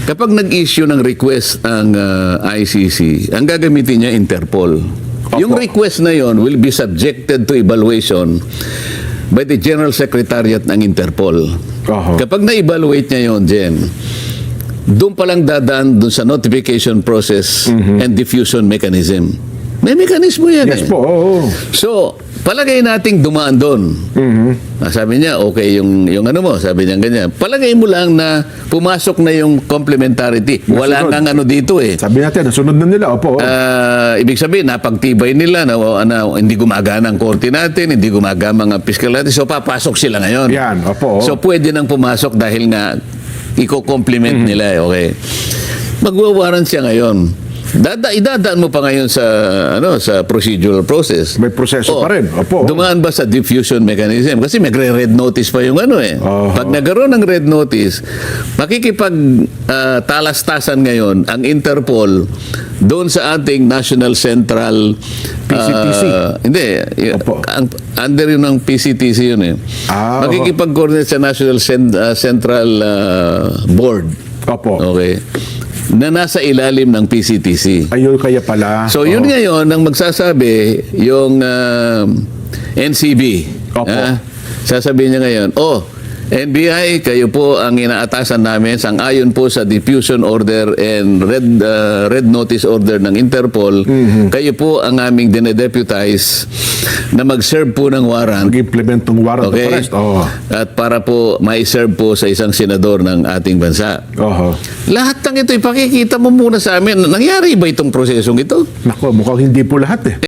Kapag nag-issue ng request ang ICC, ang gagamitin niya Interpol. Yung request na yon will be subjected to evaluation by the General Secretariat ng Interpol. Kapag na-evaluate niya yon, Jen, doon palang dadaan doon sa notification process and diffusion mechanism. May mekanismo yan. Yes po. So, palagay nating dumaan doon. Sabi niya, okay, yung ano mo, sabi niya ganyan. Palagay mo lang na pumasok na yung complementarity. Wala nang ano dito eh. Sabi natin, nasunod na nila. Opo. Ibig sabihin, napagtibay nila na hindi gumagana ang korte natin, hindi gumagana ang fiscal natin. So, papasok sila ngayon. Yan, opo. So, pwede nang pumasok dahil nga iko-complement nila eh. Okay. Magwawaran siya ngayon. Idadaan mo pa ngayon sa sa procedural process. May proseso pa rin. Opo. Dumaan ba sa diffusion mechanism? Kasi magre-red notice pa yung ano eh. Pag nagkaroon ng red notice, makikipag talastasan ngayon ang Interpol doon sa ating National Central PCTC. Hindi. Under yun ng PCTC yun eh. Makikipag-coordinate sa National Central Board. Opo. Okay. Na nasa ilalim ng PCTC. Ayun kaya pala. So yun ngayon ang magsasabi yung NCB. Opo. Sasabihin niya ngayon, NBI, kayo po ang inaatasan namin sang-ayon po sa diffusion order and red notice order ng Interpol. Kayo po ang aming dinedeputize na mag-serve po ng warrant. Mag-implement ng warrant of arrest. At para po mai-serve po sa isang senador ng ating bansa. Lahat ng ito, ipakikita mo muna sa amin. Nangyari ba itong prosesong ito? Nako, mukhang hindi po lahat eh.